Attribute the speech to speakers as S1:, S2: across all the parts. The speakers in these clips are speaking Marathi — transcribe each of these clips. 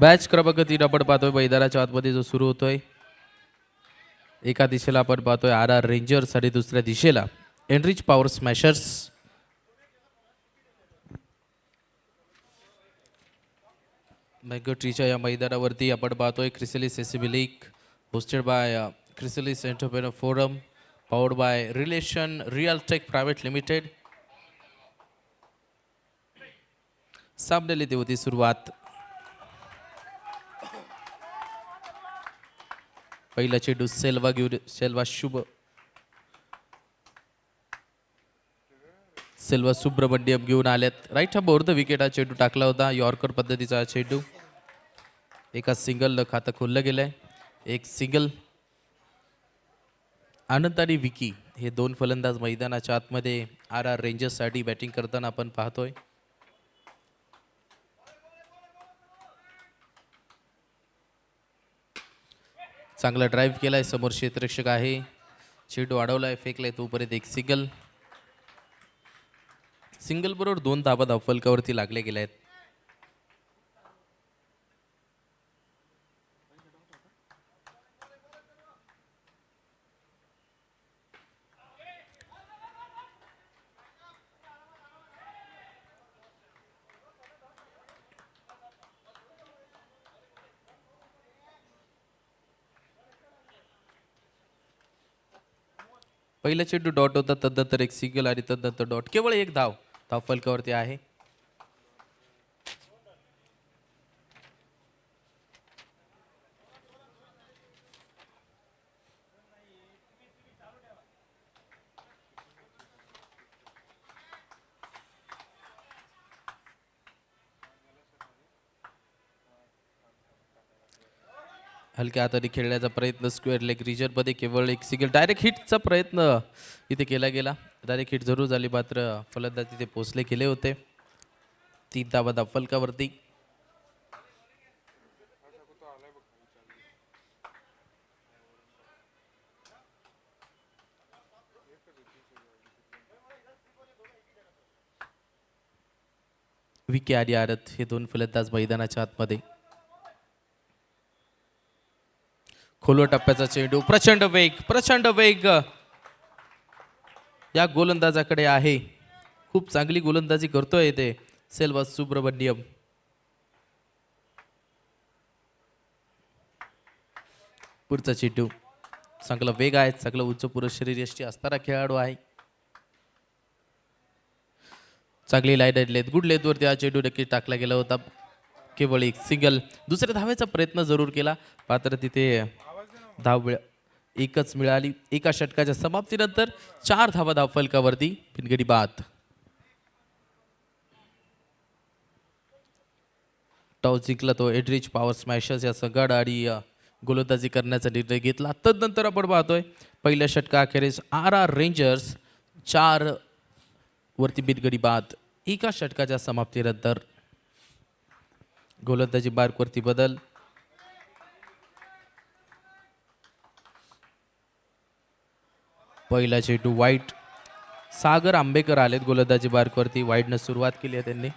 S1: बॅच क्रमांक 3 आपण पाहतोय मैदानाच्या आतमध्ये जो सुरू होतोय. एका दिशेला आपण पाहतोय आर आर रेंजर्स आणि दुसऱ्या दिशेला एनरिच पॉवर स्मॅशर्स. मॅगट्रीच्या या मैदानावरती आपण पाहतोय Chrysalis ACB league hosted by Chrysalis entrepreneur forum powered by relation real tech private limited. सामन्याला ती होती सुरुवात. पहिला चेंडू सेल्वा घेऊन सेल्वा सुब्रमण्यम घेऊन आल्यात. राईट हा बोर्ड विकेट हा चेंडू टाकला होता. यॉर्कर पद्धतीचा चेंडू एका सिंगल खातं खोललं गेलंय. एक सिंगल. आनंद आणि विकी हे दोन फलंदाज मैदानाच्या आतमध्ये आर आर रेंजर्स साठी बॅटिंग करताना आपण पाहतोय. चांगला ड्राईव्ह केलाय. समोर क्षेत्ररक्षक आहे. चेंडू अडवलाय फेकलाय तोपर्यंत एक सिंगल. सिंगल बरोबर 2 धाबा धावफलकावरती लागले गेले आहेत. पहिला चेंडू डॉट होता तदनंतर एक सिंगल आणि तदनंतर डॉट. केवळ एक धाव धावफलकावरती आहे. हलक्या हाताने खेळण्याचा प्रयत्न स्क्वेअर लेग रिजन मध्ये केवळ एक सिंगल. डायरेक्ट हिटचा प्रयत्न इथे केला गेला. डायरेक्ट हिट जरूर झाली मात्र फलंदाज तिथे पोचले केले होते. 3 धावा धावफलकावरती. विकी आणि आरत हे दोन फलंदाज मैदानाच्या आतमध्ये. खोलवर टप्प्याचा चेंडू. प्रचंड वेग या गोलंदाजाकडे आहे. खूप चांगली गोलंदाजी करतोय ते सेल्वा सुब्रमण्यम. पुढचा चेंडू. चांगला वेग आहे. चांगला उच्च पुरुष शरीरयष्टी असणारा खेळाडू आहे. चांगली लाईन लेथ गुड लेथवरती हा चेंडू नक्कीच टाकला गेला होता. केवळ एक सिंगल. दुसऱ्या धावेचा प्रयत्न जरूर केला मात्र तिथे धाव एकच मिळाली. एका षटकाच्या समाप्तीनंतर 4 धावा धावफलकावरती. बिनगडी बाद. टॉस जिंकला तो एनरिच पॉवर स्मॅशर्स या संघाने आणि गोलंदाजी करण्याचा निर्णय घेतला. तदनंतर आपण पाहतोय पहिल्या षटकाखेरीस आर आर रेंजर्स 4 वरती बिनगडी बाद. एका षटकाच्या समाप्तीनंतर गोलंदाजी मार्कवरती बदल. पहिला चेंडू वाईट. सागर आंबेकर आलेत गोलंदाजी मार्कवरती. वाईटनं सुरुवात केली आहे त्यांनी.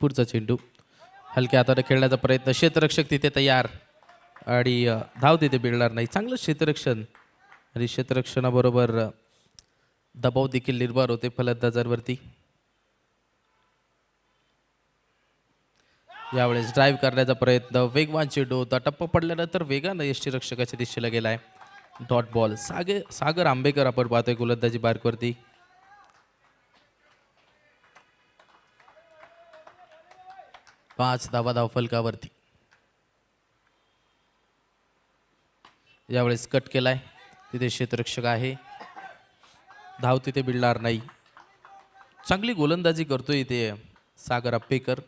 S1: पुढचा चेंडू. हलक्या हाताने खेळण्याचा प्रयत्न. क्षेत्ररक्षक तिथे तयार आणि धाव तिथे मिळणार नाही. चांगलं क्षेत्ररक्षण आणि क्षेत्ररक्षणाबरोबर दबाव देखील निर्माण होते फलंदाजांवरती. यावेळेस ड्राईव्ह करण्याचा प्रयत्न. वेगवान चेंडू होता. टप्पा पडल्यानंतर वेगानं यष्टीरक्षकाच्या दिशेला गेलाय. Dot ball. सागर आंबेकर आपण पाहतोय गोलंदाजी मार्कवरती. पाच धावा धावफलकावरती. यावेळेस कट केलाय. तिथे क्षेत्ररक्षक आहे. धाव तिथे मिळणार नाही. चांगली गोलंदाजी करतोय इथे सागर आंबेकर.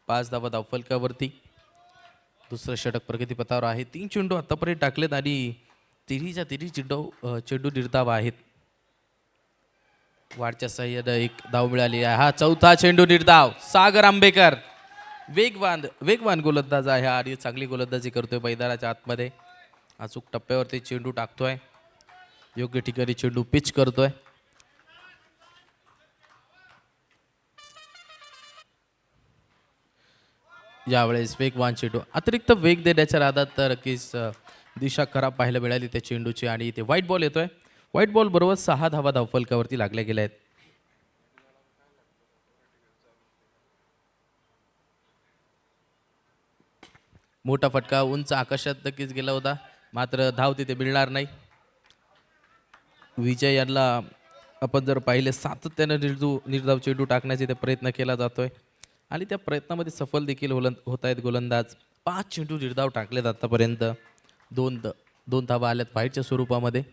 S1: 5 धावा धावफलकावरती. दुसरं षटक प्रगतीपथावर आहे. 3 चेंडू आतापर्यंत टाकलेत आणि तिन्हीच्या तिन्ही चेंडू निर्धाव आहेत. वाढच्या साह्यानं एक धाव मिळाली आहे. हा चौथा चेंडू निर्धाव. सागर आंबेकर वेगवान गोलंदाज आहे आणि चांगली गोलंदाजी करतोय मैदानाच्या आतमध्ये. अचूक टप्प्यावरती चेंडू टाकतोय. योग्य ठिकाणी चेंडू पिच करतोय. यावेळेस वेगवान चेंडू, अतिरिक्त वेग देण्याच्या नादात तर नक्कीच दिशा खराब पाहायला मिळाली त्या चेंडूची आणि इथे व्हाईट बॉल येतोय. व्हाईट बॉल बरोबर 6 धावा धावफलकावरती लागल्या गेल्या आहेत. मोठा फटका उंच आकाशात नक्कीच गेला होता, मात्र धाव तिथे मिळणार नाही. विजय यांना आपण जर पाहिले सातत्यानं निर्धाव चेंडू टाकण्याचा इथे प्रयत्न केला जातोय आणि त्या प्रयत्नामध्ये सफल देखील होत आहेत गोलंदाज. 5 चेंडू निर्धाव टाकलेत आतापर्यंत. दोन धावा आल्यात व्हाईटच्या स्वरूपामध्ये.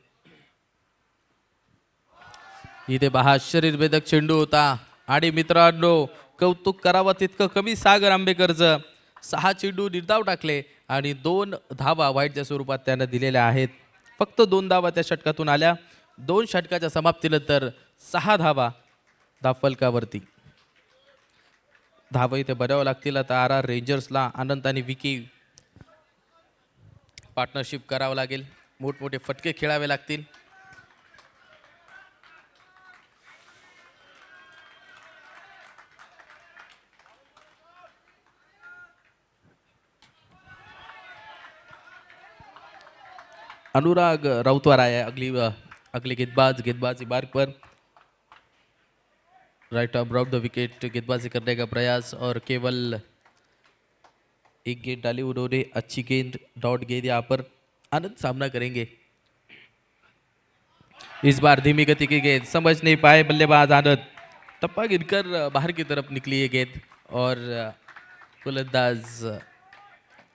S1: इथे पहा शरीरभेदक चेंडू होता आणि मित्रांनो कौतुक करावं तितकं कमी सागर आंबेकरचं. 6 चेंडू निर्धाव टाकले आणि 2 धावा व्हाईटच्या स्वरूपात त्यानं दिलेल्या आहेत. फक्त 2 धावा त्या षटकातून आल्या. 2 षटकाच्या समाप्तीनंतर 6 धावा धावफलकावरती. धावा इथे बऱ्यावं लागतील आता RR रेंजर्सला. आनंद आणि विकी पार्टनरशिप करावं लागेल. मोठमोठे फटके खेळावे लागतील. अनुराग राउतवार आया अगली गेंदबाजी मार्ग पर. Right arm around the wicket, गेंदबाजी करने का प्रयास और केवल एक गेंद डाली उन्होंने. अच्छी गेंद, डॉट गेंद यहाँ पर. आनंद सामना करेंगे. इस बार धीमी गति की गेंद, समझ नहीं पाए बल्लेबाज आनंद. टप्पा गिरकर बाहर की तरफ निकली ये गेंद और गोलंदाज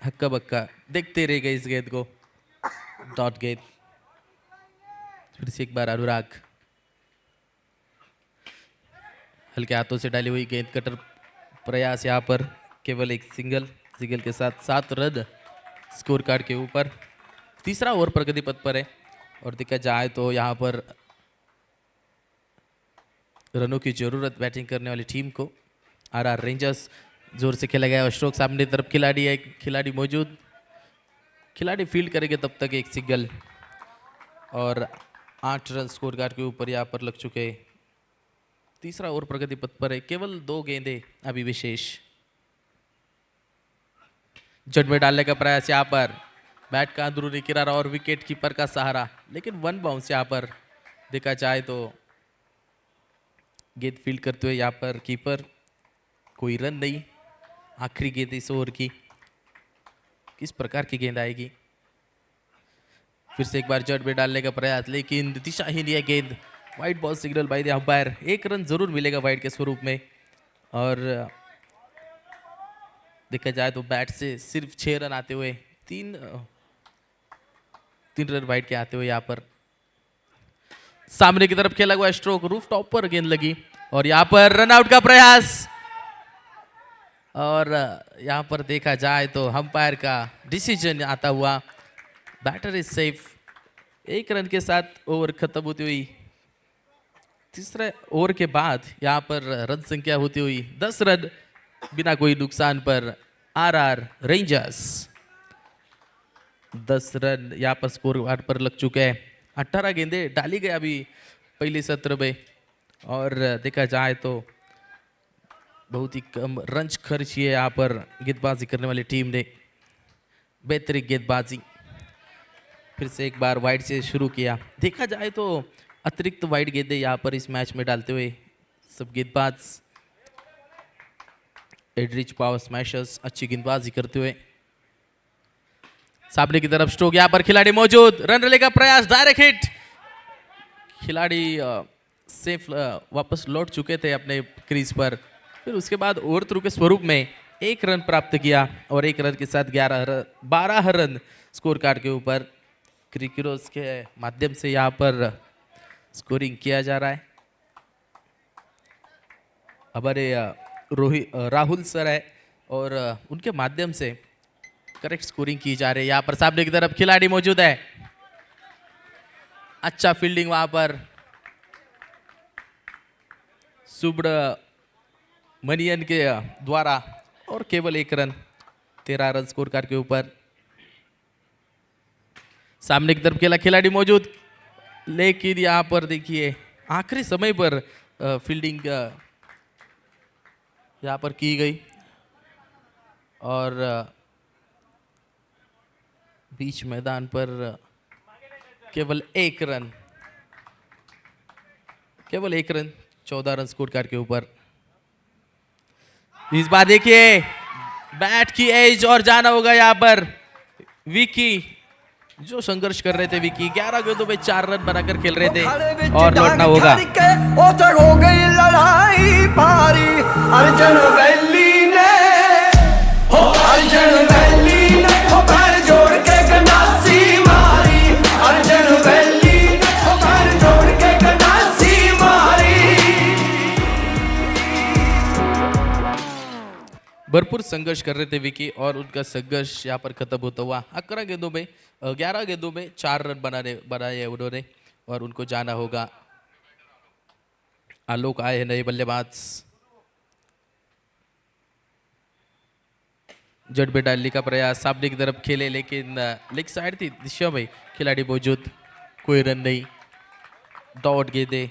S1: हक्का बक्का देखते रह गए इस गेंद को. डॉट गेंद. फिर से एक बार अनुराग, हल्के हाथों से डाली हुई गेंद, कटर प्रयास यहाँ पर. केवल एक सिंगल के साथ 7 रन स्कोर कार्ड के ऊपर. तीसरा ओवर प्रगति पथ पर है और देखा जाए तो यहाँ पर रनों की जरूरत बैटिंग करने वाली टीम को. RR रेंजर्स जोर से खेला गया. स्ट्रोक सामने तरफ खिलाड़ी है, खिलाड़ी मौजूद. खिलाड़ी फील्ड करेंगे तब तक एक सिंगल और 8 रन स्कोर कार्ड के ऊपर यहाँ पर लग चुके. तीसरा ओवर प्रगति पथ पर है. केवल 2 गेंदे अभी विशेष. जड़ में डालने का प्रयास यहाँ पर. बैट का अंदरूनी किनारा और विकेट कीपर का सहारा, लेकिन 1 बाउंस यहाँ पर. देखा जाए तो गेंद फील्ड करते हुए यहाँ पर कीपर. कोई रन नहीं. आखिरी गेंद इस ओवर की. किस प्रकार की गेंद आएगी. फिर से एक बार जड़ में डालने का प्रयास, लेकिन दिशाहीन यह गेंद. White ball signal by the umpire. 1 run जरूर मिलेगा वाइट के स्वरूप में. और देखा जाए तो बैट से सिर्फ 6 रन आते हुए, 3 रन वाइट के आते हुए यहाँ पर. सामने की तरफ खेला हुआ स्ट्रोक, रूफ टॉप पर गेंद लगी और यहाँ पर रन आउट का प्रयास. और यहाँ पर देखा जाए तो अंपायर का डिसीजन आता हुआ. Batter is safe. 1 रन के साथ ओवर खत्म होती हुई. तीसरे ओवर के बाद यहाँ पर रन संख्या होती हुई 10 रन बिना कोई नुकसान पर. RR रेंजर्स 10 रन यहाँ पर स्कोर कार्ड पर लग चुके हैं. 18 गेंदें डाली गई अभी पहले सत्र में और देखा जाए तो बहुत ही कम रन खर्च किए यहाँ पर गेंदबाजी करने वाली टीम ने. बेहतरीन गेंदबाजी. फिर से एक बार वाइड से शुरू किया. देखा जाए तो अतिरिक्त वाइड गेंदें यहाँ पर इस मैच में डालते हुए सब गेंदबाज. एडरिच पावर स्मैशर्स अच्छी गेंदबाजी करते हुए. सामने की तरफ स्ट्रोक, यहाँ पर खिलाड़ी मौजूद. रन रले का प्रयास, डायरेक्ट हिट. खिलाड़ी सेफ वापस लौट चुके थे अपने क्रीज पर. फिर उसके बाद ओवर थ्रू के स्वरूप में 1 रन प्राप्त किया और 1 रन के साथ 12 रन स्कोर कार्ड के ऊपर. क्रिकेटर्स के माध्यम से यहाँ पर स्कोरिंग किया जा रहा है. हमारे राहुल सर है और उनके माध्यम से करेक्ट स्कोरिंग की जा रही है. यहाँ पर सामने की तरफ खिलाड़ी मौजूद है. अच्छा फील्डिंग वहां पर. सुब्रमणियन के द्वारा और केवल 1 रन. 13 रन स्कोर कार्ड के ऊपर. सामने की तरफ खेला, खिलाड़ी मौजूद. लेकिन यहाँ पर देखिए आखिरी समय पर फील्डिंग यहाँ पर की गई और बीच मैदान पर केवल एक रन, 14 रन स्कोर कार्ड के ऊपर। इस बार देखिए बैट की एज और जाना होगा यहाँ पर विकी, जो संघर्ष कर रहे थे विकी, 11 गेंदों में 4 रन बनाकर खेल रहे थे और लौटना होगा।
S2: हो गई लड़ाई भारी अर्जुन वैली ने, हो अर्जुन वैली ने हो पैर जोड़ के गंडासी मारी, अर्जुन वैली ने हो पैर जोड़ के गंडासी मारी।
S1: भरपूर संघर्ष कर रहे थे विकी और उनका संघर्ष यहाँ पर खत्म होता हुआ। 11 गेंदों में 4 रन बनाए उन्होंने और उनको जाना होगा। आलोक आए हैं नए बल्लेबाज, जट पे डालने का प्रयास, सामने की तरफ खेले लेकिन लेग साइड थी दिशा में खिलाड़ी मौजूद, कोई रन नहीं। डॉट गेंदे,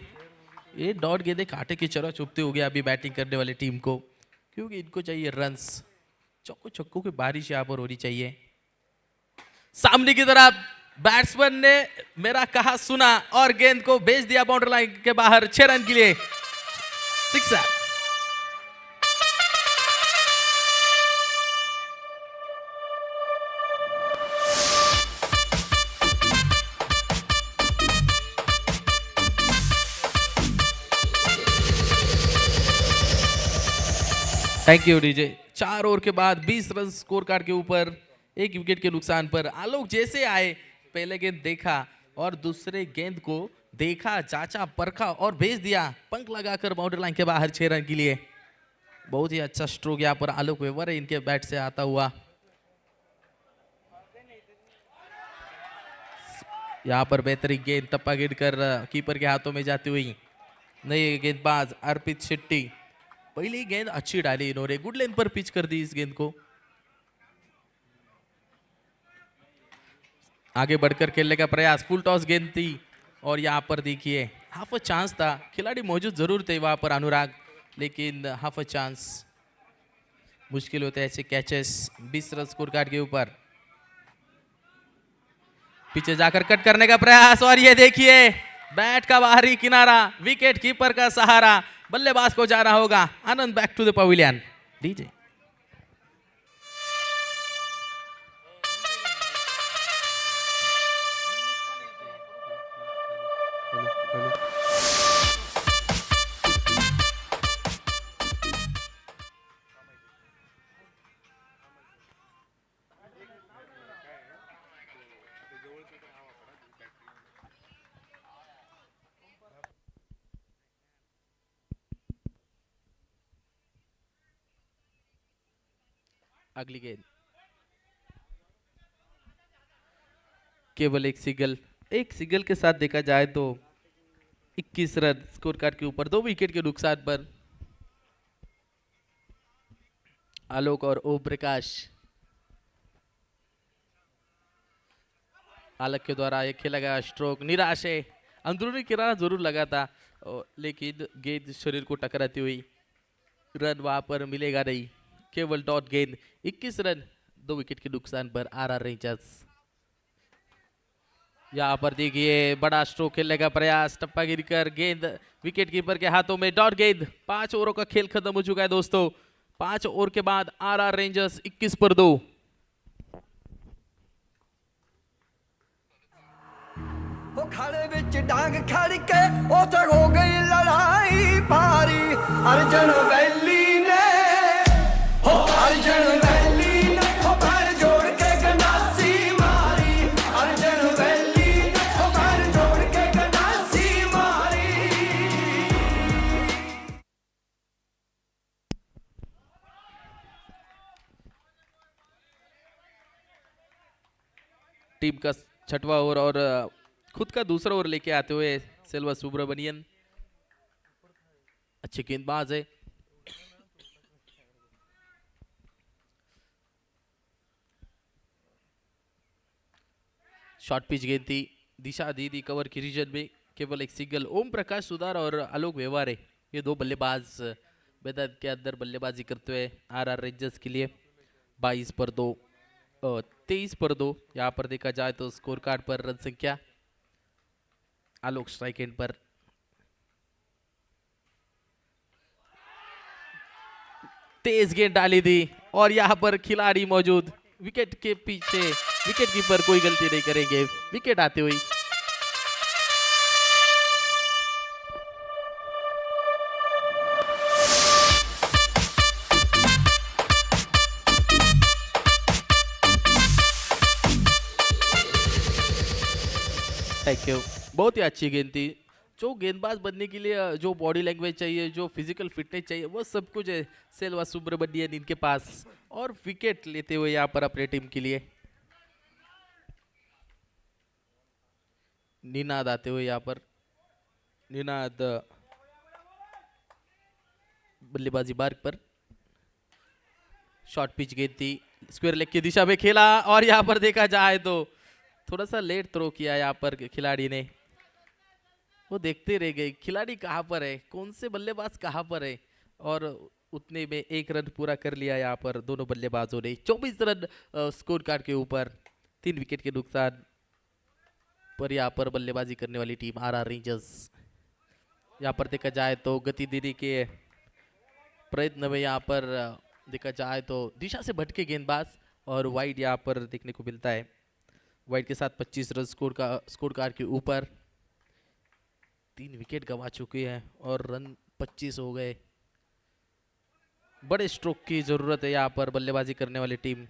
S1: ये डॉट गेंदे कांटे की तरह चुभते हो गया अभी बैटिंग करने वाली टीम को, क्योंकि इनको चाहिए रन्स। चौको छक्कों की बारिश यहाँ पर होनी चाहिए। सामने की तरफ बैट्समैन ने मेरा कहा सुना और गेंद को भेज दिया बाउंड्री लाइन के बाहर 6 रन के लिए। Sixer. Thank you DJ. 4 over के बाद 20 रन स्कोर कार्ड के ऊपर, 1 विकेट के नुकसान पर। आलोक जैसे आए, पहले गेंद देखा और दूसरे गेंद को देखा, जांचा परखा और भेज दिया पंख लगाकर बाउंड्री लाइन के बाहर 6 रन के लिए। बहुत ही अच्छा स्ट्रोक यहाँ पर आलोक वेवर है इनके बैट से आता हुआ। यहाँ पर बेहतरीन गेंद टप्पा गिर कर कीपर के हाथों में जाती हुई। नए गेंदबाज अर्पित शेट्टी, पहली गेंद अच्छी डाली इन्होंने, गुड लेंथ पर पिच कर दी इस गेंद को। आगे बढ़कर खेलने का प्रयास, फुल टॉस गेंद थी और यहाँ पर देखिए हाफ अ चांस था, खिलाड़ी मौजूद जरूर थे वहां पर अनुराग, लेकिन हाफ अ चांस। मुश्किल होते हैं ऐसे कैचेस। 20 रन स्कोर कार्ड के ऊपर, पीछे जाकर कट करने का प्रयास और ये देखिए बैट का बाहरी किनारा, विकेट कीपर का सहारा, बल्लेबाज को जाना होगा। Anand back to the pavilion. DJ अगली गेंद, केवल एक सिंगल के साथ देखा जाए तो 21 रन स्कोर कार्ड के ऊपर, 2 विकेट के नुकसान पर। आलोक और ओम प्रकाश, आलोक के द्वारा एक खेला गया स्ट्रोक निराश है, अंदरूनी किनारा जरूर लगा था लेकिन गेंद शरीर को टकराती हुई, रन वहां पर मिलेगा नहीं, केवल डॉट गेंद। 21 रन 2 विकेट के नुकसान पर आरआर रेंजर्स। यहाँ पर देखिए बड़ा स्ट्रोक खेलने का प्रयास, टप्पा गिरकर गेंद विकेट कीपर के हाथों में, डॉट गेंद। 5 ओवरों का खेल खत्म हो चुका है दोस्तों। 5 ओवर के बाद आरआर रेंजर्स 21 पर 2।
S2: खड़े विच डांग खड़ के उते हो गई लड़ाई भारी अर्जुन वैली ने, हो अर्जुन वैली ने हो पैर जोड़ के गंडासी मारी, अर्जुन वैली ने हो पैर जोड़ के गंडासी मारी।
S1: टीम का 6वां ओवर और खुद का दूसरा ओवर लेके आते हुए सेल्वा सुब्रमण्यन, अच्छे गेंदबाज है। शॉर्ट पिच गेंद थी, दिशा दी थी कवर की रीजन में, केवल एक सिंगल। ओम प्रकाश सुधार और आलोक व्यवहार है ये दो बल्लेबाज मैदान के अंदर बल्लेबाजी करते हुए आरआर रेंजर्स के लिए। 22 पर 2, 23 पर 2 यहाँ पर देखा जाए तो स्कोर कार्ड पर रन संख्या। आलोक स्ट्राइक एंड पर, तेज गेंद डाली थी और यहाँ पर खिलाड़ी मौजूद विकेट के पीछे, विकेट कीपर कोई गलती नहीं करेंगे, विकेट आते हुई। थैंक यू, बहुत ही अच्छी गेंद थी। जो गेंदबाज बनने के लिए जो बॉडी लैंग्वेज चाहिए, जो फिजिकल फिटनेस चाहिए, वो सब कुछ है सेल्वा सुब्रमण्यन इनके पास। और विकेट लेते हुए यहाँ पर अपने टीम के लिए निनाद आते हुए, यहाँ पर निनाद बल्लेबाजी मार्ग पर। शॉर्ट पिच गेंद थी, स्क्वायर लेग की दिशा में खेला और यहाँ पर देखा जाए तो थोड़ा सा लेट थ्रो किया यहाँ पर खिलाड़ी ने। वो देखते रह गए खिलाड़ी कहाँ पर है, कौन से बल्लेबाज कहाँ पर है, और उतने में एक रन पूरा कर लिया यहाँ पर दोनों बल्लेबाजों ने। 24 रन स्कोर कार्ड के ऊपर, 3 विकेट के नुकसान पर यहाँ पर बल्लेबाजी करने वाली टीम आरआर रेंजर्स। यहाँ पर देखा जाए तो गति देने के प्रयत्न में यहाँ पर देखा जाए तो दिशा से भटके गेंदबाज और वाइड यहाँ पर देखने को मिलता है। वाइड के साथ 25 रन स्कोर कार्ड के ऊपर, 3 विकेट गंवा चुके हैं और रन 25 हो गए। बड़े स्ट्रोक की जरूरत है यहाँ पर बल्लेबाजी करने वाली टीम।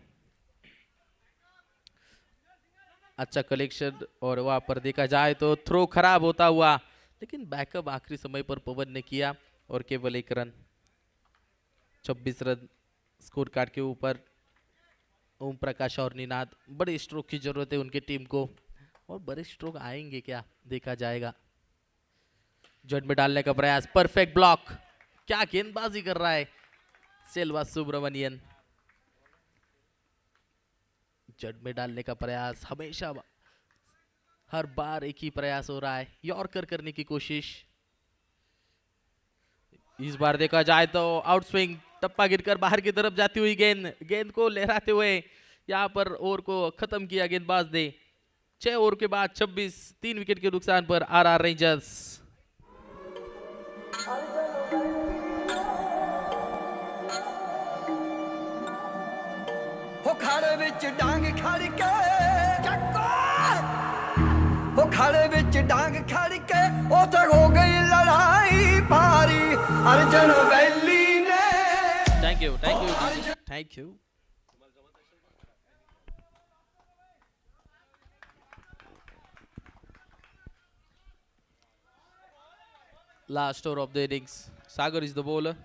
S1: अच्छा कलेक्शन और वहां पर देखा जाए तो थ्रो खराब होता हुआ, लेकिन बैकअप आखिरी समय पर पवन ने किया और केवल 1 रन। 26 रन स्कोर कार्ड के ऊपर। ओम प्रकाश और निनाद, बड़े स्ट्रोक की जरूरत है उनके टीम को, और बड़े स्ट्रोक आएंगे क्या देखा जाएगा। जड़ में डालने का प्रयास, परफेक्ट ब्लॉक, क्या गेंदबाजी कर रहा है सेल्वा सुब्रमण्यन। जड़ में डालने का प्रयास, हमेशा हर बार एक ही प्रयास हो रहा है, यॉर्कर करने की कोशिश। इस बार देखा जाए तो आउट स्विंग, टप्पा गिरकर बाहर की तरफ जाती हुई गेंद को लहराते हुए यहाँ पर ओवर को खत्म किया गेंदबाज ने। 6 ओवर के बाद 26, 3 विकेट के नुकसान पर आरआर रेंजर्स।
S2: हो खाड़े विच डांग खड़ के ਚੱਕੋ हो खाड़े विच डांग खड़ के उथे हो गई लड़ाई भारी अर्जन वैली ने।
S1: Thank you, thank you. Last over of the innings. Sagar is the bowler.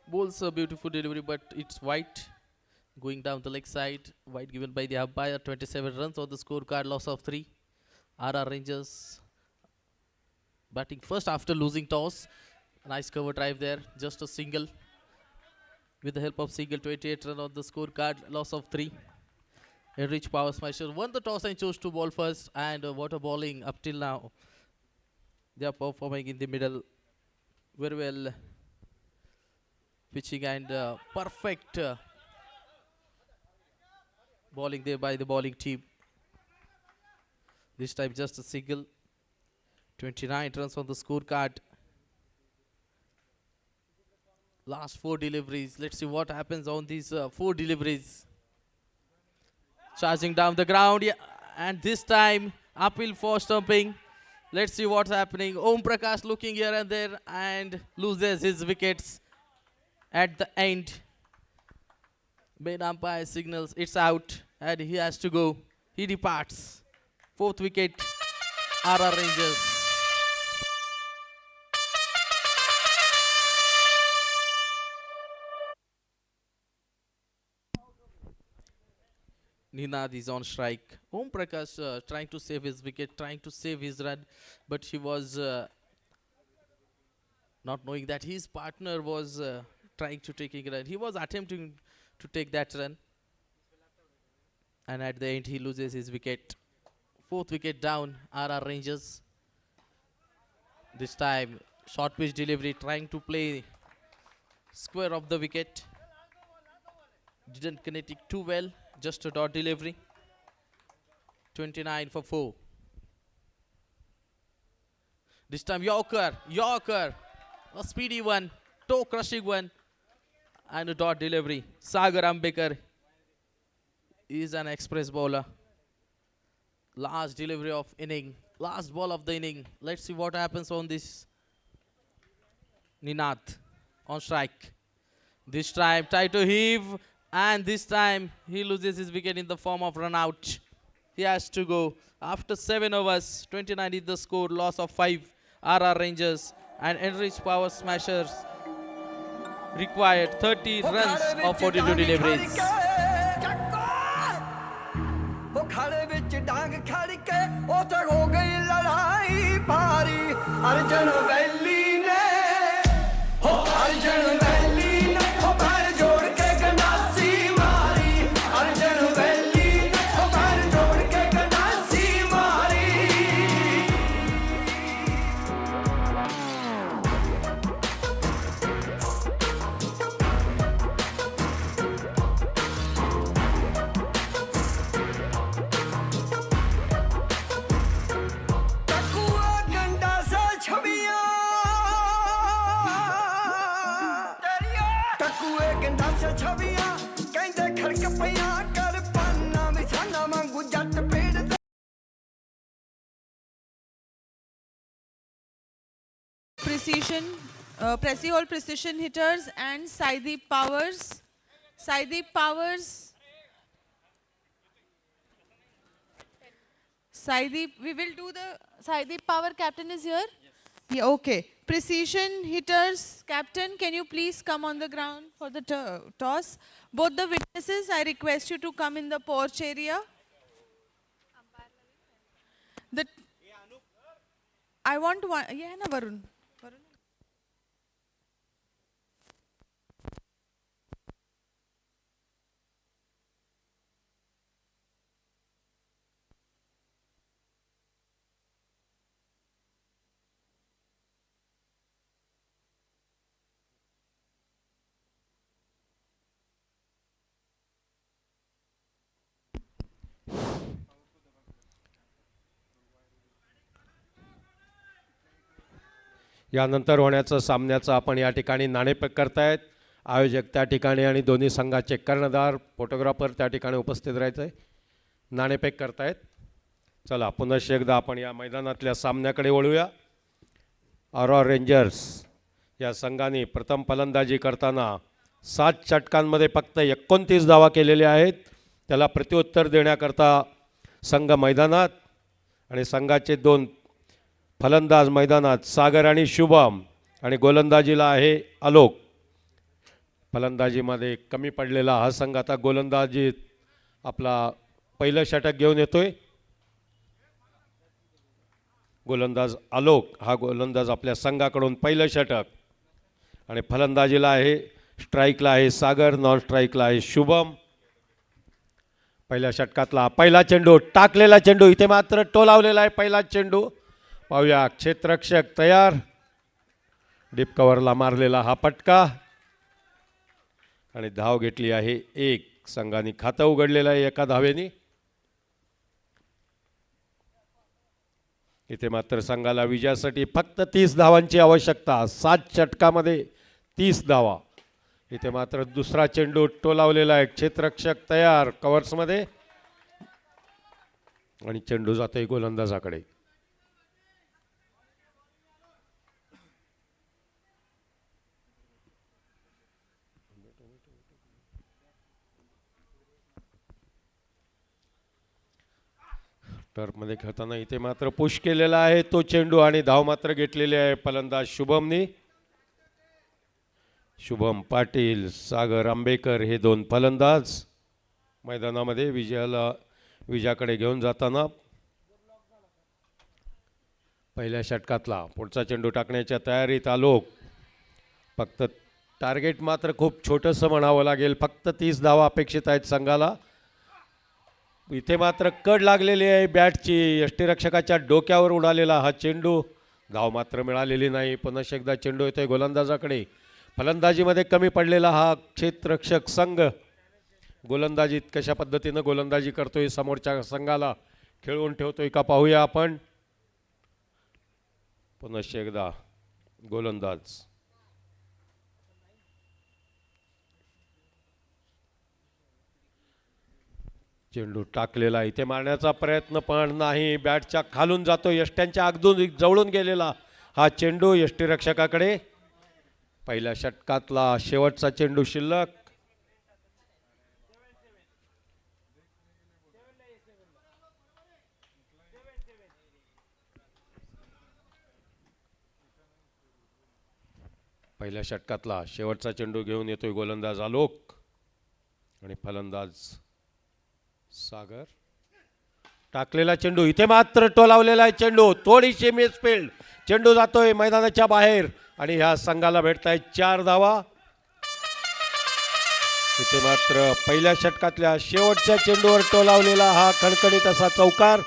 S1: Bowls a beautiful delivery, but it's white. Going down the leg side. White given by the umpire. 27 runs on the scorecard. Loss of 3. RR Rangers batting first after losing toss. Nice cover drive there. Just a single. With the help of single, 28 run on the scorecard. Loss of 3. Enrich Power Smasher won the toss and chose to bowl first. And water bowling up till now. They are performing in the middle very well. Pitching and perfect bowling there by the bowling team. This time just a single. 29 runs on the scorecard. Last 4 deliveries. Let's see what happens on these 4 deliveries. Charging down the ground. Yeah. And this time uphill for stumping. Let's see what's happening. Om Prakash looking here and there and loses his wickets at the end. Main umpire signals it's out and he has to go. He departs. 4th wicket, RR Rangers. Ninad is on strike. Om Prakash trying to save his wicket, trying to save his run, but he was not knowing that his partner was trying to take a run. He was attempting to take that run, and at the end he loses his wicket. Fourth wicket down, RR Rangers. This time, short pitch delivery, trying to play square of the wicket. Didn't connect it too well, just a dot delivery. 29 for 4. This time Yorker, a speedy one, toe crushing one, and a dot delivery. Sagar Ambekar is an express bowler. Last delivery of inning, last ball of the inning. Let's see what happens on this. Ninath on strike. This time try to heave, and this time he loses his wicket in the form of run out. He has to go. After 7 overs, 29 is the score, loss of 5. RR Rangers and Enriched Power Smashers required 30 runs of 42 deliveries.
S2: ਉਹ ਖੜੇ ਵਿੱਚ ਡਾਂਗ ਖੜ ਕੇ ਉਹ ਤਾਂ ਹੋ ਗਈ ਲੜਾਈ ਭਾਰੀ ਅਰਜਨ ਵੈਲੀ ਨੇ ਹੋ ਅਰਜਨ ਵੈਲੀ ਨੇ ਹੋ ਪੈਰ ਜੋੜ ਕੇ ਗੰਡਾਸੀ ਮਾਰੀ ਅਰਜਨ ਵੈਲੀ ਨੇ ਹੋ ਪੈਰ ਜੋੜ ਕੇ ਗੰਡਾਸੀ ਮਾਰੀ ਛਵੀਆਂ ਕਹਿੰਦੇ ਖੜਕ ਪਈਆਂ ਕਰ ਪਾਨਾ ਵਿਛਾਨਾ ਵਾਂਗੂ ਜੱਟ ਪੀੜ
S3: Precision, Pressy Precision hitters and Saideep Powers. Saideep Powers. Saideep, we will do the Saideep Power captain is here? Yes. Yeah, okay. Precision hitters, captain, can you please come on the ground for the toss? Both the witnesses, I request you to come in the porch area. The I want one. Yeah, na Varun.
S4: यानंतर होण्याचं सामन्याचं आपण या ठिकाणी नाणेफेक करतायत. आयोजक त्या ठिकाणी आणि दोन्ही संघाचे कर्णधार फोटोग्राफर त्या ठिकाणी उपस्थित राहायचं आहे. नाणेफेक करतायत. चला पुनश्च एकदा आपण या मैदानातल्या सामन्याकडे वळूया. RR रेंजर्स या संघाने प्रथम फलंदाजी करताना 7 षटकांमध्ये फक्त 29 धावा केलेल्या आहेत. त्याला प्रत्युत्तर देण्याकरता संघ मैदानात आणि संघाचे 2 फलंदाज मैदानात सागर आणि शुभम आणि गोलंदाजीला आहे आलोक. फलंदाजीमध्ये कमी पडलेला हा संघ आता गोलंदाजीत आपला पहिलं षटक घेऊन येतोय. गोलंदाज आलोक हा गोलंदाज आपल्या संघाकडून पहिलं षटक आणि फलंदाजीला आहे स्ट्राईकला आहे सागर, नॉन स्ट्राईकला आहे शुभम. पहिल्या षटकातला पहिला चेंडू, टाकलेला चेंडू, इथे मात्र टोलावलेला आहे पहिला चेंडू. पाहूया क्षेत्ररक्षक तयार, डीप कव्हरला मारलेला हा फटका आणि धाव घेतली आहे 1. संघाने खातं उघडलेलं आहे 1 धावेने. इथे मात्र संघाला विजयासाठी फक्त 30 धावांची आवश्यकता. 7 षटकामध्ये 30 धावा. इथे मात्र दुसरा चेंडू टोलावलेला आहे. क्षेत्ररक्षक तयार कव्हर्समध्ये आणि चेंडू जातोय गोलंदाजाकडे. टर्फमध्ये खेळताना इथे मात्र पुश केलेला आहे तो चेंडू आणि धाव मात्र घेतलेली आहे फलंदाज शुभमनी. शुभम पाटील, सागर आंबेकर हे 2 फलंदाज मैदानामध्ये विजयाकडे घेऊन जाताना. पहिल्या षटकातला पुढचा चेंडू टाकण्याच्या तयारीत आलोक. फक्त टार्गेट मात्र खूप छोटंसं म्हणावं लागेल. फक्त 30 धावा अपेक्षित आहेत संघाला. इथे मात्र कड लागलेली आहे बॅटची. यष्टीरक्षकाच्या डोक्यावर उडालेला हा चेंडू. धाव मात्र मिळालेली नाही. पुन्हा एकदा चेंडू येतोय गोलंदाजाकडे. फलंदाजीमध्ये कमी पडलेला हा क्षेत्ररक्षक संघ गोलंदाजीत कशा पद्धतीनं गोलंदाजी करतोय, समोरच्या संघाला खेळवून ठेवतोय का पाहूया आपण. पुन्हा एकदा गोलंदाज. चेंडू टाकलेला इथे मारण्याचा प्रयत्न पण नाही. बॅटच्या खालून जातो. यष्ट्यांच्या अगदी जवळून गेलेला हा चेंडू यष्टीरक्षकाकडे. पहिल्या षटकातला शेवटचा चेंडू शिल्लक. पहिल्या षटकातला शेवटचा चेंडू घेऊन येतोय गोलंदाज आलोक आणि फलंदाज सागर. टाकलेला चेंडू इथे मात्र टोलावलेला आहे चेंडू. थोडीशी मिसफिल्ड. चेंडू जातोय मैदानाच्या बाहेर आणि ह्या संघाला भेटतायत 4 धावा. इथे मात्र पहिल्या षटकातल्या शेवटच्या चेंडूवर टोलावलेला हा खणखणीत असा चौकार.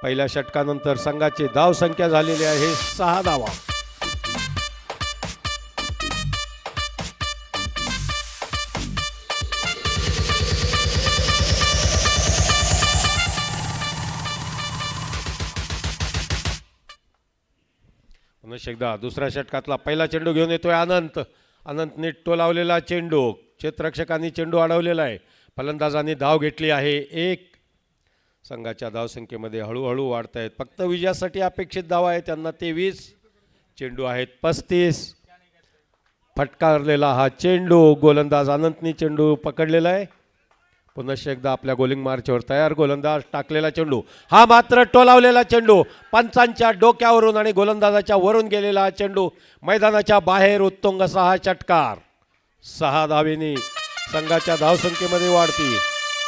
S4: पहिल्या षटकानंतर संघाची धाव संख्या झालेली आहे 6 धावा. एकदा दुसऱ्या षटकातला पहिला चेंडू घेऊन येतोय अनंत. अनंतने टोलावलेला चेंडू. क्षेत्ररक्षकांनी चेंडू अडवलेला आहे. फलंदाजांनी धाव घेतली आहे 1. संघाच्या धावसंख्येमध्ये हळूहळू वाढत आहेत. फक्त विजयासाठी अपेक्षित धावा आहे त्यांना 23. चेंडू आहेत 35. फटकारलेला हा चेंडू. गोलंदाज अनंतनी चेंडू पकडलेला आहे. पुन्हा एकदा आपल्या गोलिंग मार्चवर तयार. गोलंदाज. टाकलेला चेंडू. हा मात्र टोलावलेला चेंडू. पंचांच्या डोक्यावरून आणि गोलंदाजाच्या वरून गेलेला हा चेंडू मैदानाच्या बाहेर. उत्तुंग असा हा षटकार. 6 धावेनी संघाच्या धावसंख्येमध्ये वाढती.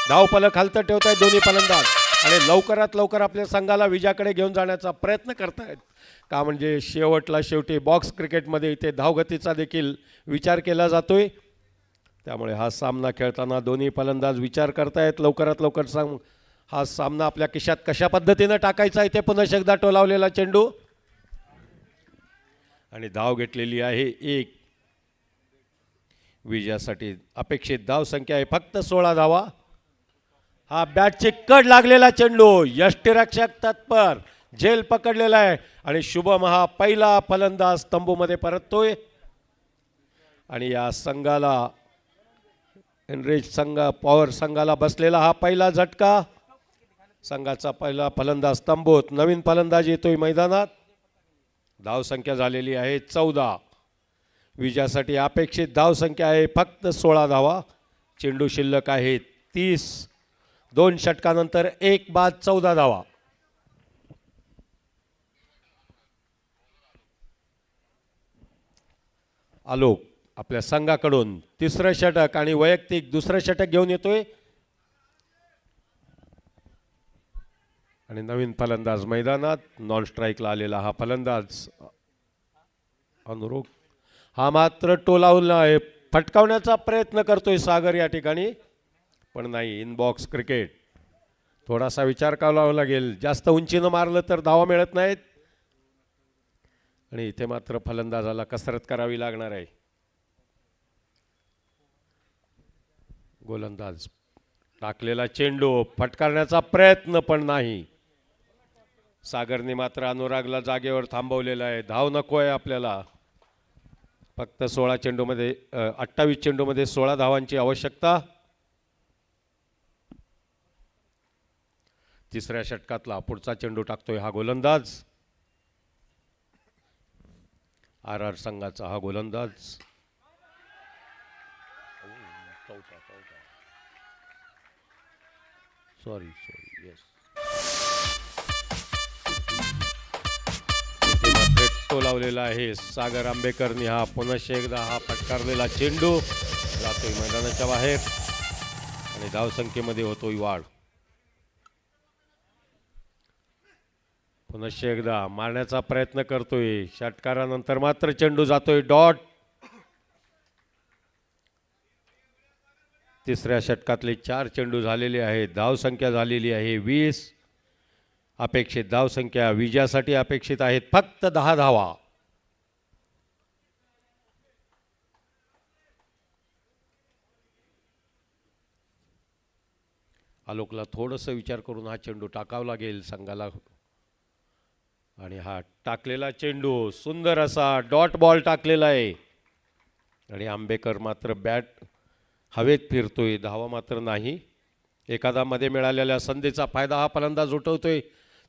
S4: धावफलक हलतं ठेवत आहेत दोन्ही फलंदाज आणि लवकरात लवकर आपल्या संघाला विजयाकडे घेऊन जाण्याचा प्रयत्न करतायत. का म्हणजे शेवटी बॉक्स क्रिकेटमध्ये इथे धावगतीचा देखील विचार केला जातोय. त्यामुळे हा सामना खेळताना दोन्ही फलंदाज विचार करतायत लवकरात लवकर हा सामना आपल्या खिशात कशा पद्धतीनं टाकायचा. इथे पुन्हा एकदा टोलावलेला चेंडू आणि धाव घेतलेली आहे 1. विजयासाठी अपेक्षित धाव संख्या आहे फक्त 16 धावा. हा बॅटची कड लागलेला चेंडू. यष्टीरक्षक तत्पर. झेल पकडलेला आहे आणि शुभम हा पहिला फलंदाज तंबूमध्ये परततोय आणि या संघाला एनरिच पॉवर संघाला बसलेला हा पहिला झटका. संघाचा पहिला फलंदाज तंबूत. नवीन फलंदाज येतोय मैदानात. धावसंख्या झालेली आहे 14. विजयासाठी अपेक्षित धावसंख्या आहे फक्त 16 धावा. चेंडू शिल्लक आहे 30. 2 षटकानंतर 1 बाद 14 धावा. आलोक आपल्या संघाकडून तिसरं षटक आणि वैयक्तिक दुसरं षटक घेऊन येतोय आणि नवीन फलंदाज मैदानात. नॉन स्ट्राईकला आलेला हा फलंदाज अनुरूप. हा मात्र टोलावला आहे. फटकावण्याचा प्रयत्न करतोय सागर या ठिकाणी पण नाही. Inbox cricket. थोडासा विचार करावा लागेल. जास्त उंचीनं मारलं तर धावा मिळत नाहीत आणि इथे मात्र फलंदाजाला कसरत करावी लागणार आहे. गोलंदाज. टाकलेला चेंडू. फटकारण्याचा प्रयत्न पण नाही. सागरने मात्र अनुरागला जागेवर थांबवलेला आहे. धाव नको आहे आपल्याला. फक्त 16 चेंडूमध्ये 28 चेंडूमध्ये 16 धावांची आवश्यकता. तिसऱ्या षटकातला पुढचा चेंडू टाकतोय हा गोलंदाज. RR संघाचा हा गोलंदाज. Sorry yes. टोलावलेला आहे सागर आंबेकरनी. हा पुन्हा एकदा हा फटकारलेला चेंडू जातोय मैदानाच्या बाहेर आणि धावसंख्येमध्ये होतोय वाढ. पुन्हा एकदा मारण्याचा प्रयत्न करतोय. षटकारानंतर मात्र चेंडू जातोय डॉट. तिसऱ्या षटकातले 4 चेंडू झालेले आहेत. धावसंख्या झालेली आहे 20. अपेक्षित धावसंख्या विजयासाठी अपेक्षित आहेत फक्त 10 धावा. आलोकला थोडंसं विचार करून हा चेंडू टाकावा लागेल संघाला. आणि हा टाकलेला चेंडू सुंदर असा डॉट बॉल टाकलेला आहे. आणि आंबेकर मात्र बॅट हवेत फिरतोय, धावा मात्र नाही. एखादा मध्ये मिळालेल्या संधीचा फायदा हा फलंदाज उठवतोय,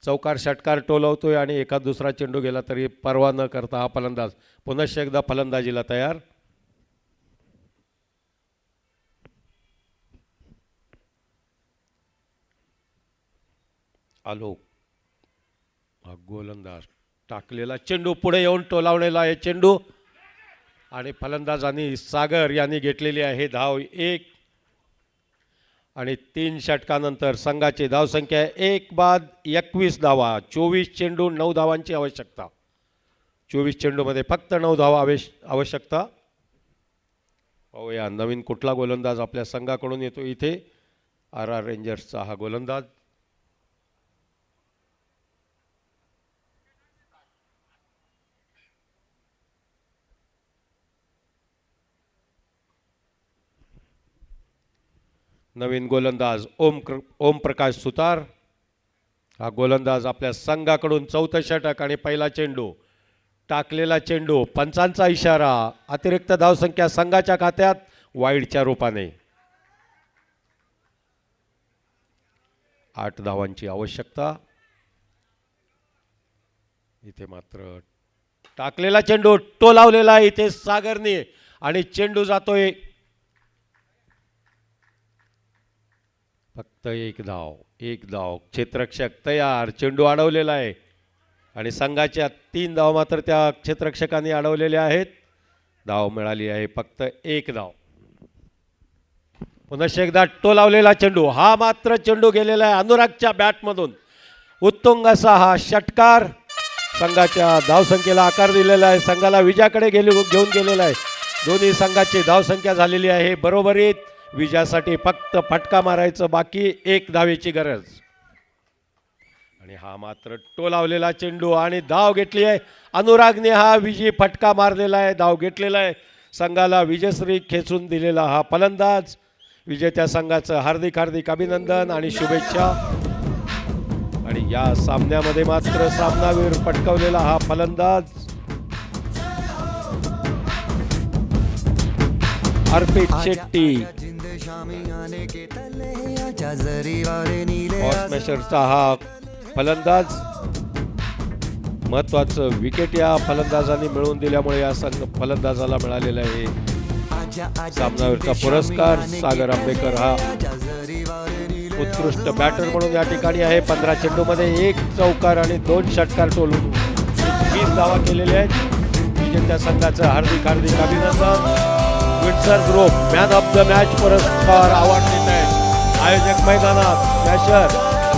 S4: चौकार षटकार टोलवतोय आणि एखाद दुसरा चेंडू गेला तरी पर्वा न करता हा फलंदाज पुनश्च एकदा फलंदाजीला तयार. आलोक हा गोलंदाज टाकलेला चेंडू पुढे येऊन टोलावलेला आहे चेंडू आणि फलंदाजांनी सागर यांनी घेतलेली आहे धाव 1. आणि 3 षटकानंतर संघाची धावसंख्या 1 बाद 21 धावा. 24 चेंडू 9 धावांची आवश्यकता. 24 चेंडूमध्ये फक्त 9 धावा आवश्यकता. पाहूया नवीन कुठला गोलंदाज आपल्या संघाकडून येतो इथे. RR रेंजर्सचा हा गोलंदाज. नवीन गोलंदाज ओम प्रकाश सुतार. हा गोलंदाज आपल्या संघाकडून 4थं षटक आणि पहिला चेंडू टाकलेला चेंडू. पंचांचा इशारा. अतिरिक्त धावसंख्या संघाच्या खात्यात वाईडच्या रूपाने. 8 धावांची आवश्यकता. इथे मात्र टाकलेला चेंडू टोलावलेला आहे इथे सागरने आणि चेंडू जातोय फक्त 1 धाव. 1 धाव. क्षेत्ररक्षक तयार. चेंडू अडवलेला आहे आणि संघाच्या 3 धाव मात्र त्या क्षेत्ररक्षकांनी अडवलेल्या आहेत. धाव मिळाली आहे फक्त 1 धाव. पुनश्च एकदा टोलावलेला चेंडू. हा मात्र चेंडू गेलेला आहे अनुरागच्या बॅटमधून. उत्तुंग असा हा षटकार संघाच्या धावसंख्येला आकार दिलेला आहे. संघाला विजयाकडे घेऊन गेलेला आहे. दोन्ही संघाची धावसंख्या झालेली आहे बरोबरीत. विजयासाठी फक्त फटका मारायचं बाकी. 1 धावेची गरज. आणि हा मात्र टोलावलेला चेंडू आणि धाव घेतली आहे अनुरागने. हा विजयी फटका मारलेला आहे, धाव घेतलेला आहे. संघाला विजयश्री खेचून दिलेला हा फलंदाज. विजेत्या संघाचं हार्दिक हार्दिक अभिनंदन आणि शुभेच्छा. आणि या सामन्यामध्ये मात्र सामनावीर पटकावलेला हा फलंदाज अर्पित शेट्टी. स्मॅशरचा हा फलंदाज. महत्वाचं विकेट या फलंदाजांनी मिळवून दिल्यामुळे या फलंदाजाला मिळालेला आहे सामनावीरचा पुरस्कार. सागर आंबेकर हा उत्कृष्ट बॅटर म्हणून या ठिकाणी आहे. 15 चेंडूमध्ये 1 चौकार आणि 2 षटकार टोलून 20 धावा केलेल्या आहेत. विजेत्या संघाचं हार्दिक हार्दिक अभिनंदन. Windsor group man of the match पुरस्कार अवॉर्ड देत आहेत. आयोजक मैदानात स्मॅशर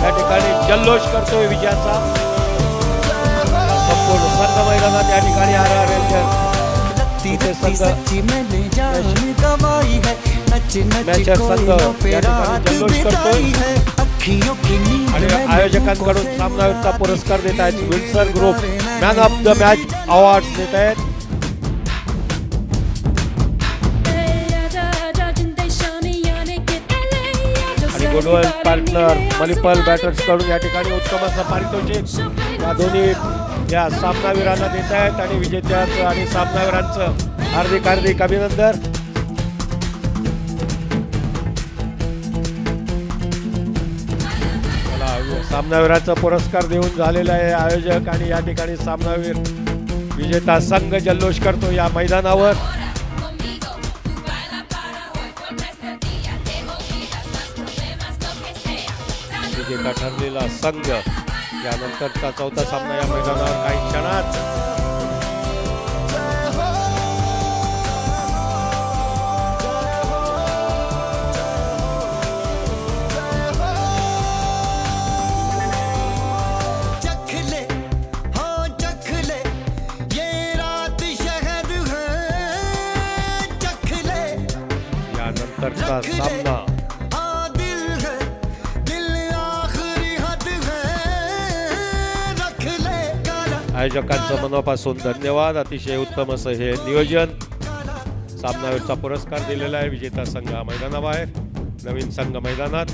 S4: या ठिकाणी जल्लोष करतोय विजयाचा. संपूर्ण संघ मैदानात या ठिकाणी RR रेंजर्स जल्लोष करतोय आणि आयोजकांकडून सामनावीरचा पुरस्कार देत आहेत. Windsor group man of the match award देत आहेत. गुडवेल पार्टनर मणिपाल बॅटर्स कडून या ठिकाणी उत्तम असं पारितोषिक या दोन्ही या सामनावीरांना देत आहेत. आणि विजेत्याचं आणि सामनावीरांचं हार्दिक हार्दिक अभिनंदन. सामनावीराचा पुरस्कार देऊन झालेला आहे आयोजक. आणि या ठिकाणी सामनावीर विजेता संघ जल्लोष करतो या मैदानावर. विजेता ठरलेला संघ यानंतरचा 4था सामना या मैदानावर काही क्षणात. प्रकारचा सामना
S2: हाँ दिल है दिल आखिरी हद है रख ले काला
S4: आयोजकांचं मनापासून धन्यवाद. अतिशय उत्तम असं हे नियोजन. सामनावीरचा पुरस्कार दिलेला आहे. विजेता संघ मैदानाबाहेर, नवीन संघ मैदानात.